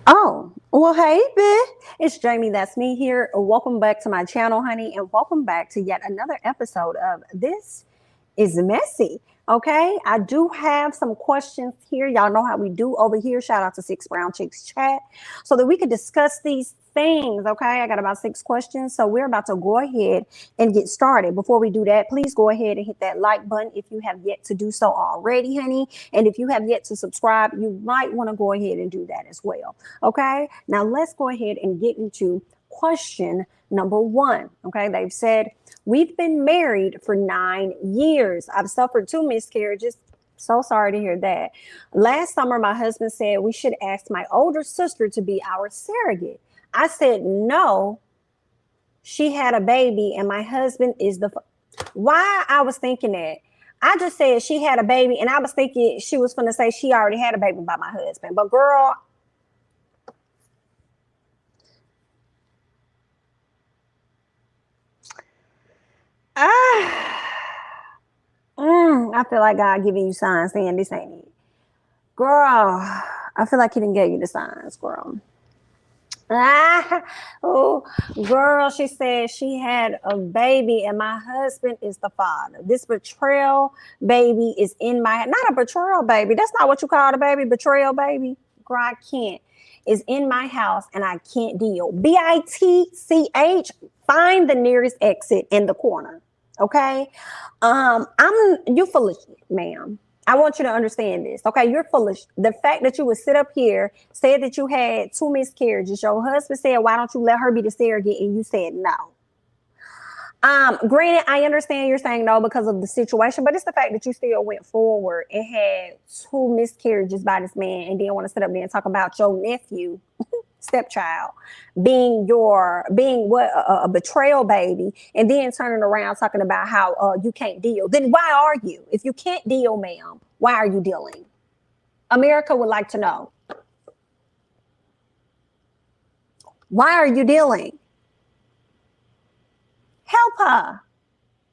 Oh, well, hey, it's Jamie. That's me here. Welcome back to my channel, honey, and welcome back to yet another episode of This is Messy. Okay, I do have some questions here. Y'all know how we do over here. Shout out to Six Brown Chicks Chat so that we could discuss these things. Okay, I got about 6 questions, so we're about to go ahead and get started. Before we do that, please go ahead and hit that like button if you have yet to do so already, honey. And if you have yet to subscribe, you might want to go ahead and do that as well. Okay, now let's go ahead and get into question number 1. Okay, they've said, we've been married for 9 years. I've suffered 2 miscarriages. So sorry to hear that. Last summer, my husband said we should ask my older sister to be our surrogate. I said no. She had a baby and my husband is the... Why I was thinking that? I just said she had a baby and I was thinking she was going to say she already had a baby by my husband. But girl... I feel like God giving you signs saying this ain't it. Girl, I feel like he didn't give you the signs, girl. Oh, girl, she said she had a baby and my husband is the father. This betrayal baby is in my... Not a betrayal baby. That's not what you call a baby. Betrayal baby. Girl, I can't. Is in my house and I can't deal. BITCH. Find the nearest exit in the corner. Okay, you foolish, ma'am. I want you to understand this. Okay, you're foolish. The fact that you would sit up here, said that you had 2 miscarriages. Your husband said, "Why don't you let her be the surrogate?" And you said no. Granted, I understand you're saying no because of the situation, but it's the fact that you still went forward and had 2 miscarriages by this man, and then want to sit up there and talk about your nephew. Stepchild being a betrayal baby, and then turning around talking about how you can't deal. Then why are you? If you can't deal, ma'am, why are you dealing? America would like to know. Why are you dealing? Help her.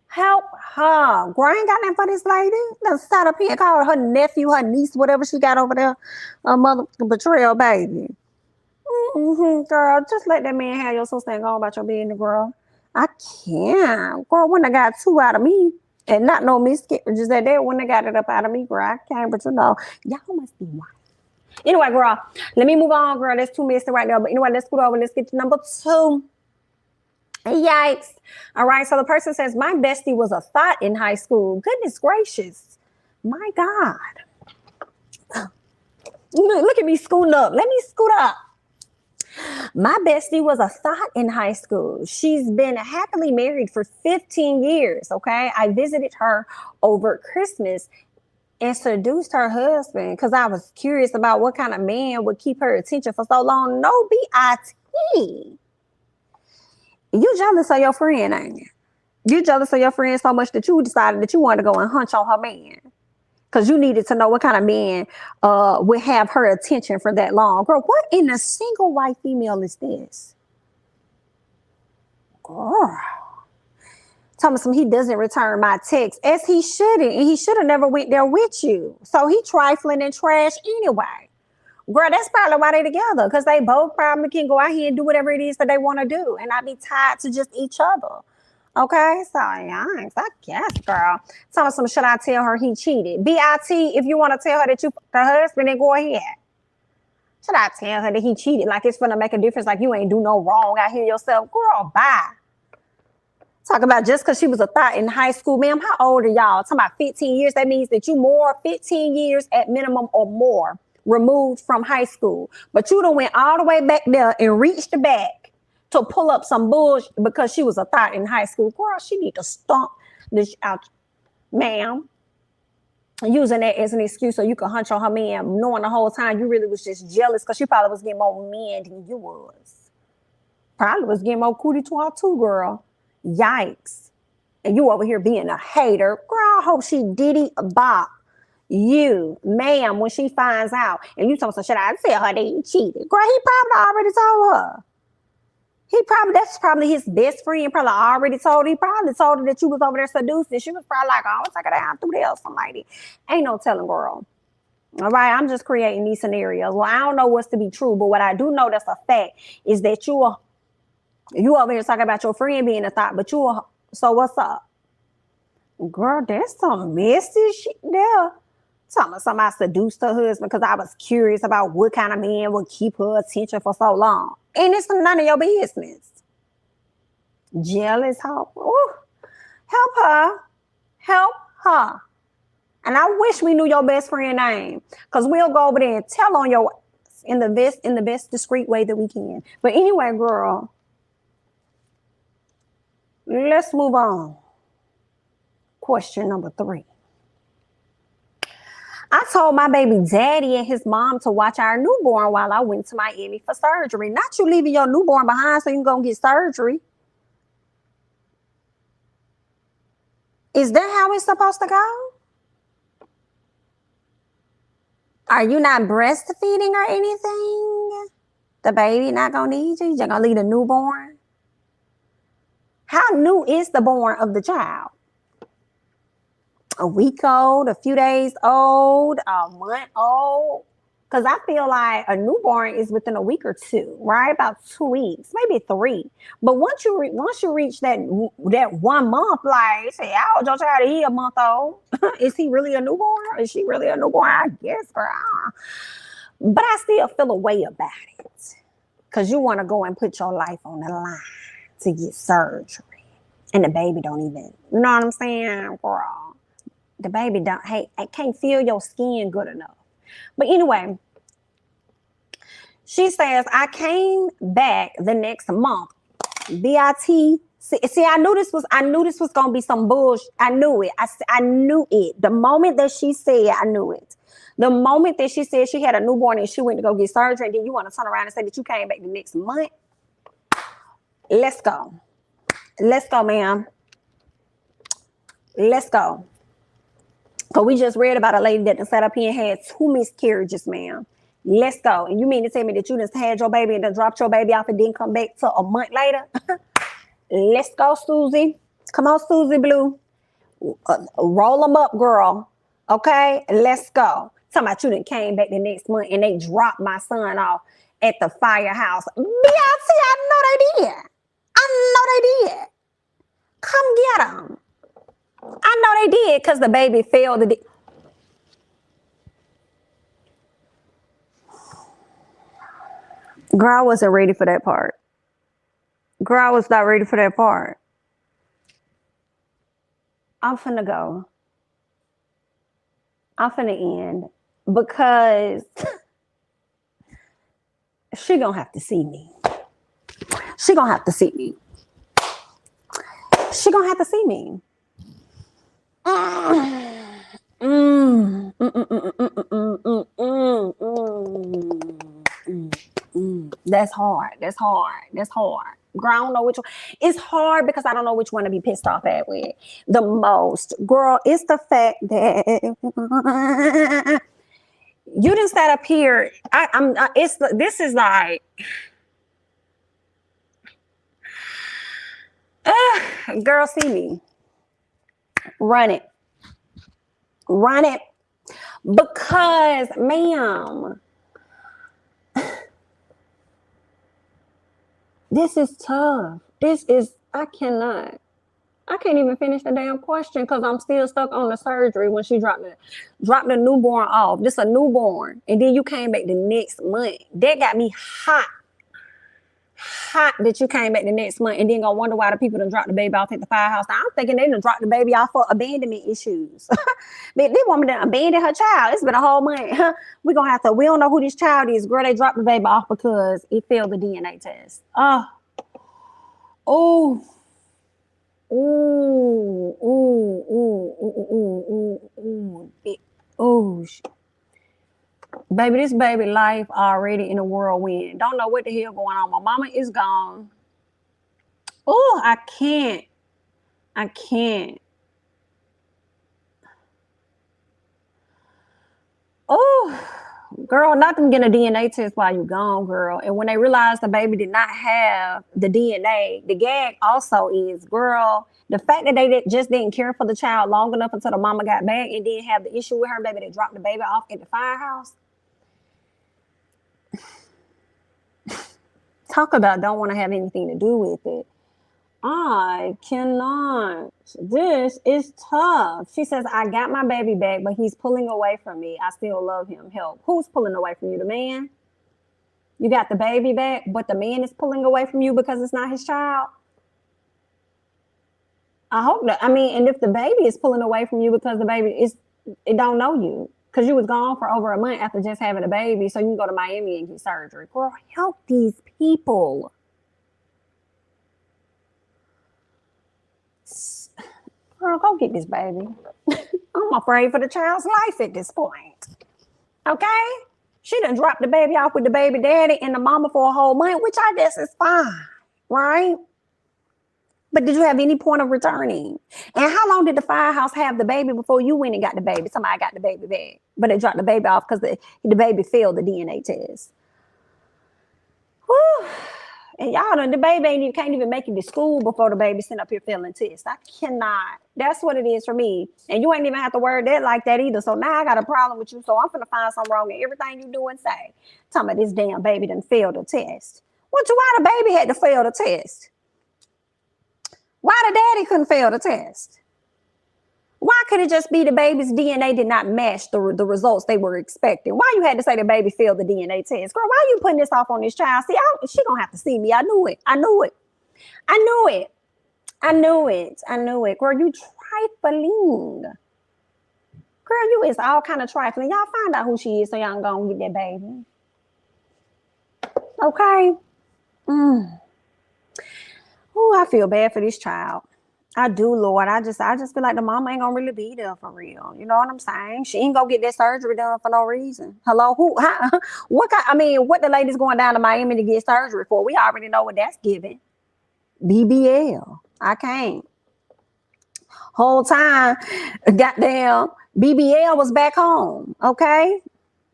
Help her. Girl, I ain't got nothing for this lady. Let's start up here and call her nephew, her niece, whatever she got over there, a mother betrayal baby. Girl, just let that man have your sister and go about your business, girl. I can't. Girl, when I got 2 out of me and not no miscarriages that day, when they got it up out of me, girl, I can't, but y'all must be white. Anyway, girl, let me move on, girl. That's too messy right now. But anyway, let's go over. Let's get to number 2. Yikes. All right. So the person says, my bestie was a thought in high school. Goodness gracious. My God. Look at me scooting up. Let me scoot up. My bestie was a thought in high school. She's been happily married for 15 years, okay? I visited her over Christmas and seduced her husband because I was curious about what kind of man would keep her attention for so long. No BIT. You jealous of your friend, ain't you? You jealous of your friend so much that you decided that you wanted to go and hunch on her man. Because you needed to know what kind of man would have her attention for that long. Girl, what in a single white female is this? Girl. Thomas, he doesn't return my text, as he shouldn't. And he should have never went there with you. So he trifling and trash anyway. Girl, that's probably why they together. Because they both probably can go out here and do whatever it is that they want to do. And not be tied to just each other. Okay, so yikes, I guess, girl. Tell me some, should I tell her he cheated? BIT, if you want to tell her that you the husband, then go ahead. Should I tell her that he cheated? Like it's gonna make a difference, like you ain't do no wrong out here yourself. Girl, bye. Talk about just because she was a thought in high school. Ma'am, how old are y'all? Talking about 15 years. That means that you more 15 years at minimum or more removed from high school. But you done went all the way back there and reached the back to pull up some bullshit because she was a thought in high school. Girl, she need to stomp this out, ma'am. Using that as an excuse so you can hunch on her man, knowing the whole time you really was just jealous because she probably was getting more men than you was. Probably was getting more cootie to her too, girl. Yikes. And you over here being a hater. Girl, I hope she diddy bop you, ma'am, when she finds out. And you told her, should I tell her that he cheated? Girl, he probably already told her. That's probably his best friend, probably already told her. He probably told her that you was over there seducing. She was probably like, oh, take her down through there or something like that. Ain't no telling, girl. All right, I'm just creating these scenarios. Well, I don't know what's to be true, but what I do know that's a fact is that you over here talking about your friend being a thought, but so what's up? Girl, there's some messy shit there. Talking about somebody seduced her husband because I was curious about what kind of man would keep her attention for so long. And it's none of your business. Jealous hoe. Ooh, help her. Help her. And I wish we knew your best friend name. Because we'll go over there and tell on your in the best discreet way that we can. But anyway, girl, let's move on. Question number 3. I told my baby daddy and his mom to watch our newborn while I went to Miami for surgery. Not you leaving your newborn behind so you can go get surgery. Is that how it's supposed to go? Are you not breastfeeding or anything? The baby not gonna need you? You're just gonna leave the newborn? How new is the born of the child? A week old, a few days old, a month old? Because I feel like a newborn is within a week or 2, right? About 2 weeks, maybe 3. But once you reach that 1 month, like say, how old your child? Is he a month old? Is he really a newborn? Is she really a newborn? I guess, girl. But I still feel a way about it because you want to go and put your life on the line to get surgery, and the baby don't even. You know what I'm saying, girl? The baby don't. Hey, I can't feel your skin good enough. But anyway, she says, I came back the next month. BIT. See, I knew this was gonna be some bullshit. I knew it. I knew it. The moment that she said, I knew it. The moment that she said she had a newborn and she went to go get surgery, and then you want to turn around and say that you came back the next month. Let's go. Let's go, ma'am. Let's go. Because we just read about a lady that sat up here and had 2 miscarriages, ma'am. Let's go. And you mean to tell me that you just had your baby and then dropped your baby off and didn't come back till a month later? Let's go, Susie. Come on, Susie Blue. Roll them up, girl. Okay? Let's go. Talking about you done came back the next month and they dropped my son off at the firehouse. BLT, I know they did. I know they did. Come get them. I know they did because the baby failed to. Girl, I wasn't ready for that part. Girl, I was not ready for that part. I'm finna go. I'm finna end because she gonna have to see me. She gonna have to see me. She gonna have to see me. That's hard. That's hard. That's hard. Girl, I don't know which one. It's hard because I don't know which one to be pissed off at with the most. Girl, it's the fact that you didn't sat up here. This is like, girl, see me. Run it. Run it. Because, ma'am, this is tough. I can't even finish the damn question because I'm still stuck on the surgery when she dropped the newborn off. This a newborn. And then you came back the next month. That got me hot. Hot that you came back the next month and then gonna wonder why the people done dropped the baby off at the firehouse. Now, I'm thinking they done dropped the baby off for abandonment issues. But this woman done abandoned her child. It's been a whole month. We don't know who this child is. Girl, they dropped the baby off because it failed the DNA test. Oh. Baby, this baby life already in a whirlwind. Don't know what the hell going on. My mama is gone. Oh, I can't. Oh, Girl, not them getting a DNA test while you gone, girl. And when they realized the baby did not have the DNA, the gag also is, girl, the fact that just didn't care for the child long enough until the mama got back and didn't have the issue with her baby that dropped the baby off at the firehouse. Talk about don't want to have anything to do with it. I cannot. This is tough. She says, I got my baby back, but he's pulling away from me. I still love him. Help. Who's pulling away from you? The man? You got the baby back, but the man is pulling away from you because it's not his child? I hope that. I mean, and if the baby is pulling away from you because the baby it don't know you, because you was gone for over a month after just having a baby, so you can go to Miami and get surgery. Girl, help these people. Girl, go get this baby. I'm afraid for the child's life at this point. Okay? She done dropped the baby off with the baby daddy and the mama for a whole month, which I guess is fine, right? But did you have any point of returning? And how long did the firehouse have the baby before you went and got the baby? Somebody got the baby back, but they dropped the baby off because the baby failed the DNA test. Whew. And y'all done, the baby can't even make it to school before the baby sent up here failing tests. I cannot. That's what it is for me. And you ain't even have to word that like that either. So now I got a problem with you. So I'm finna find something wrong in everything you do and say. Talking about this damn baby done failed the test. Why the baby had to fail the test? Why the daddy couldn't fail the test? Why could it just be the baby's DNA did not match the results they were expecting? Why you had to say the baby failed the DNA test? Girl, why are you putting this off on this child? See, she gonna have to see me. I knew it. Girl, you trifling. Girl, you is all kind of trifling. Y'all find out who she is so y'all gonna get that baby. Okay? Oh, I feel bad for this child. I do, Lord. I just feel like the mama ain't gonna really be there for real. You know what I'm saying? She ain't gonna get that surgery done for no reason. Hello, what the lady's going down to Miami to get surgery for? We already know what that's giving. BBL. I can't. Whole time, goddamn BBL was back home. Okay,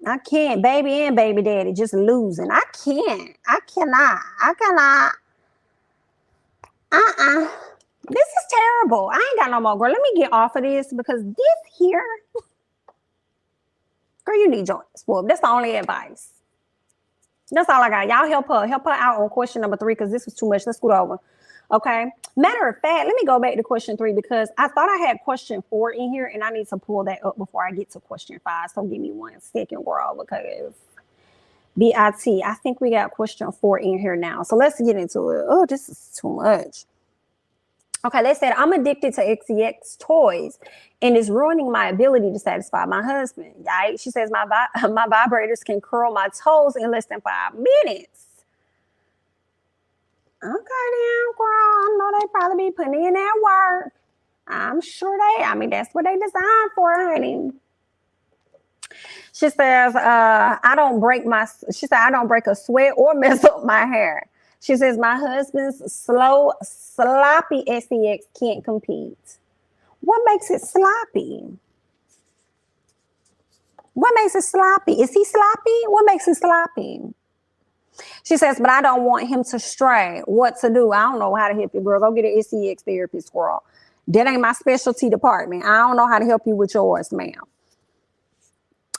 I can't. Baby and baby daddy just losing. I cannot. This is terrible. I ain't got no more, girl. Let me get off of this because this here, girl, you need joints. Well, that's the only advice. That's all I got. Y'all help her out on question number 3 because this was too much. Let's scoot over. Okay. Matter of fact, let me go back to question 3 because I thought I had question 4 in here and I need to pull that up before I get to question 5. So give me 1 second, girl, because BIT. I think we got question 4 in here now. So let's get into it. Oh, this is too much. Okay, they said, I'm addicted to XEX toys and it's ruining my ability to satisfy my husband. Right? She says, my vibrators can curl my toes in less than 5 minutes. Okay, then, girl, I know they probably be putting in that work. I'm sure that's what they designed for, honey. She says, I don't break a sweat or mess up my hair. She says, my husband's sloppy SEX can't compete. What makes it sloppy? What makes it sloppy? Is he sloppy? What makes it sloppy? She says, but I don't want him to stray. What to do? I don't know how to help you, girl. Go get an SEX therapist, girl. That ain't my specialty department. I don't know how to help you with yours, ma'am.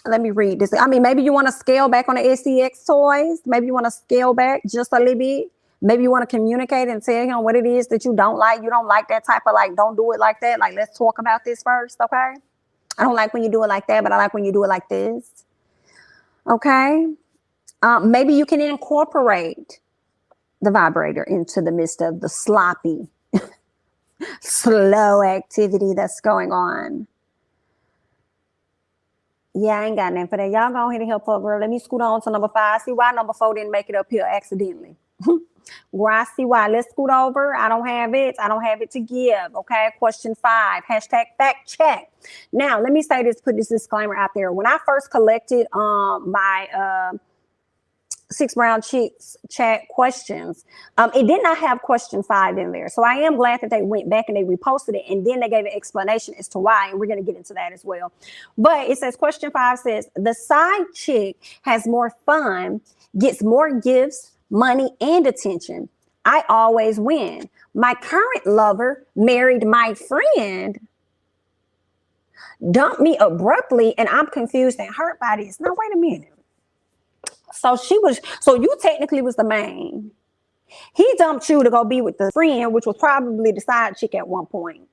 Let me read this. I mean, maybe you want to scale back on the SEX toys. Maybe you want to scale back just a little bit. Maybe you want to communicate and tell him what it is that you don't like. You don't like that type of don't do it like that. Like, let's talk about this first, okay? I don't like when you do it like that, but I like when you do it like this. Okay? Maybe you can incorporate the vibrator into the midst of the sloppy, slow activity that's going on. Yeah, I ain't got nothing for that. Y'all go ahead and help her, girl. Let me scoot on to number 5. See why number 4 didn't make it up here accidentally. Where I see why. Let's scoot over. I don't have it to give. Okay. Question 5. Hashtag fact check. Now, let me say this, put this disclaimer out there. When I first collected my Six Brown Chicks chat questions. It did not have question 5 in there. So I am glad that they went back and they reposted it, and then they gave an explanation as to why. And we're going to get into that as well. But it says question 5 says the side chick has more fun, gets more gifts, money, and attention. I always win. My current lover married my friend, dumped me abruptly, and I'm confused and hurt by this. Now, wait a minute. So you technically was the main. He dumped you to go be with the friend, which was probably the side chick at one point.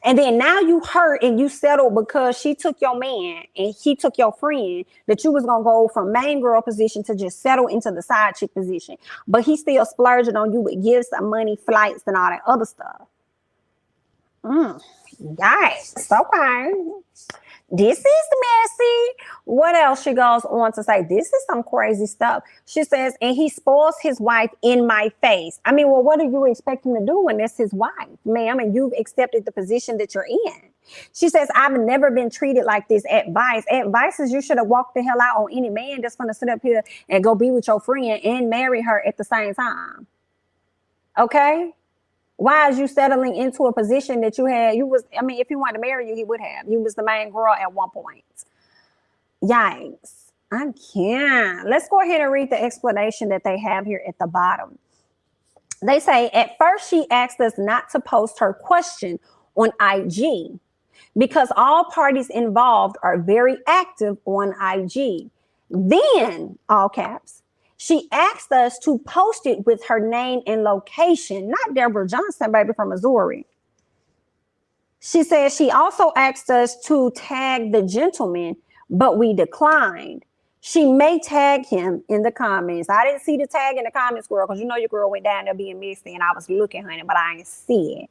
And then now you hurt and you settled because she took your man and he took your friend, that you was going to go from main girl position to just settle into the side chick position. But he still splurging on you with gifts and money, flights, and all that other stuff. Yikes. Okay. This is messy. What else? She goes on to say, this is some crazy stuff. She says, and he spoils his wife in my face. I mean, well, what do you expect him to do when that's his wife, ma'am? And you've accepted the position that you're in. She says, I've never been treated like this. Advice is you should have walked the hell out on any man that's going to sit up here and go be with your friend and marry her at the same time. Okay? Why is you settling into a position that if he wanted to marry you, he would have. You was the main girl at one point. Yikes. I can't. Let's go ahead and read the explanation that they have here at the bottom. They say, at first she asked us not to post her question on IG because all parties involved are very active on IG. Then, all caps, she asked us to post it with her name and location, not Deborah Johnson, baby, from Missouri. She said she also asked us to tag the gentleman, but we declined. She may tag him in the comments. I didn't see the tag in the comments, girl, because you know your girl went down there being messy, and I was looking, honey, but I ain't see it.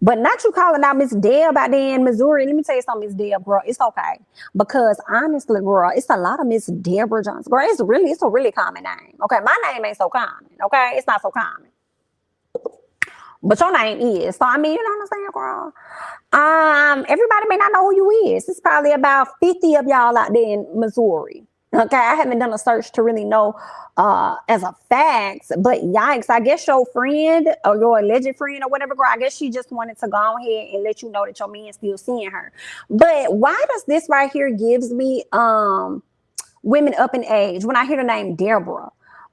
But not you calling out Miss Deb out there in Missouri. Let me tell you something, Miss Deb, girl. It's okay. Because honestly, girl, it's a lot of Miss Deborah Johnson. Girl, it's a really common name. Okay, my name ain't so common. Okay, it's not so common. But your name is. So, I mean, you know what I'm saying, girl? Everybody may not know who you is. It's probably about 50 of y'all out there in Missouri. Okay, I haven't done a search to really know as a fact, but yikes, I guess your friend or your alleged friend or whatever, girl, I guess she just wanted to go ahead and let you know that your man's still seeing her. But why does this right here gives me women up in age when I hear the name Deborah?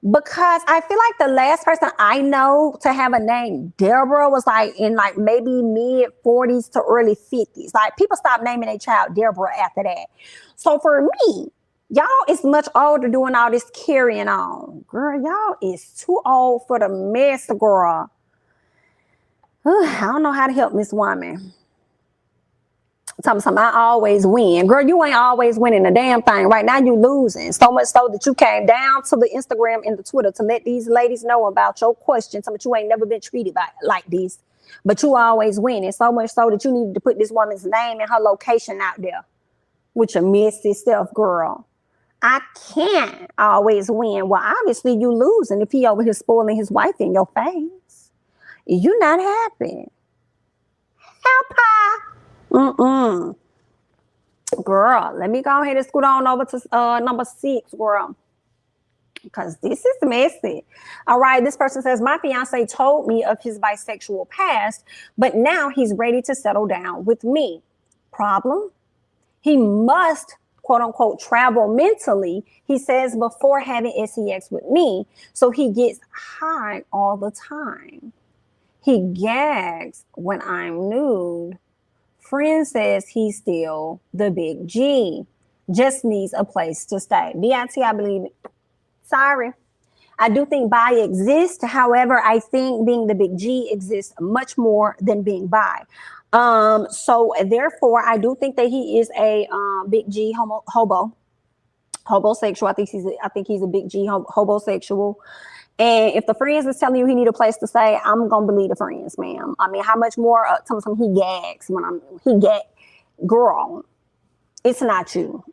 Because I feel like the last person I know to have a name Deborah was like in like maybe mid 40s to early 50s. Like people stopped naming their child Deborah after that. So for me, y'all is much older doing all this carrying on. Girl, y'all is too old for the mess, girl. I don't know how to help Miss Woman. Something I always win. Girl, you ain't always winning a damn thing. Right now you losing. So much so that you came down to the Instagram and the Twitter to let these ladies know about your question. Something you ain't never been treated like this. But you always winning. So much so that you needed to put this woman's name and her location out there. With your messy self, girl. I can't always win. Well, obviously you losing if he over here spoiling his wife in your face. You not happy. Help her. Girl, let me go ahead and scoot on over to number 6, girl. Because this is messy. All right, this person says, my fiance told me of his bisexual past, but now he's ready to settle down with me. Problem? He must, quote unquote, travel mentally, he says, before having sex with me. So he gets high all the time. He gags when I'm nude. Friend says he's still the big G. Just needs a place to stay. BIT, I believe it. Sorry. I do think bi exists. However, I think being the big G exists much more than being bi. So therefore, I do think that he is a big G hobosexual. I think he's a big G hobosexual. And if the friends is telling you he need a place to stay, I'm gonna believe the friends, ma'am. I mean, how much more? He gags when girl. It's not you.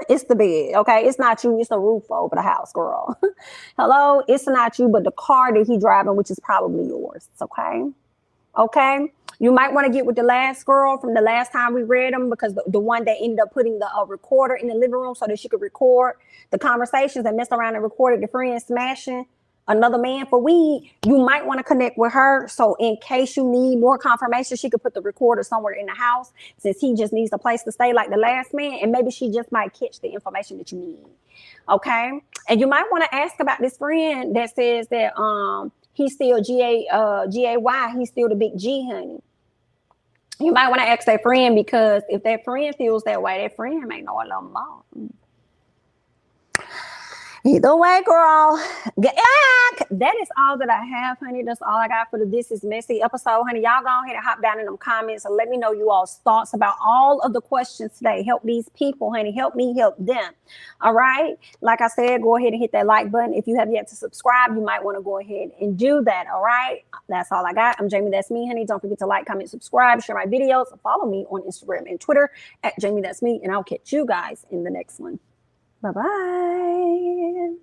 It's the bed, okay? It's not you. It's the roof over the house, girl. Hello? It's not you, but the car that he driving, which is probably yours. It's okay? Okay? You might want to get with the last girl from the last time we read them, because the one that ended up putting the recorder in the living room so that she could record the conversations and mess around and recorded the friend smashing another man for weed. You might want to connect with her, so in case you need more confirmation, she could put the recorder somewhere in the house, since he just needs a place to stay like the last man, and maybe she just might catch the information that you need. Okay. And you might want to ask about this friend that says that he's still gay, he's still the big G, honey. You might want to ask that friend, because if that friend feels that way, that friend may know a little more. Either way, girl, that is all that I have, honey. That's all I got for the This Is Messy episode, honey. Y'all go ahead and hop down in them comments and let me know you all's thoughts about all of the questions today. Help these people, honey. Help me help them. All right. Like I said, go ahead and hit that like button. If you have yet to subscribe, you might want to go ahead and do that. All right. That's all I got. I'm Jamie. That's me, honey. Don't forget to like, comment, subscribe, share my videos, follow me on Instagram and Twitter at Jamie. That's me. And I'll catch you guys in the next one. Bye-bye.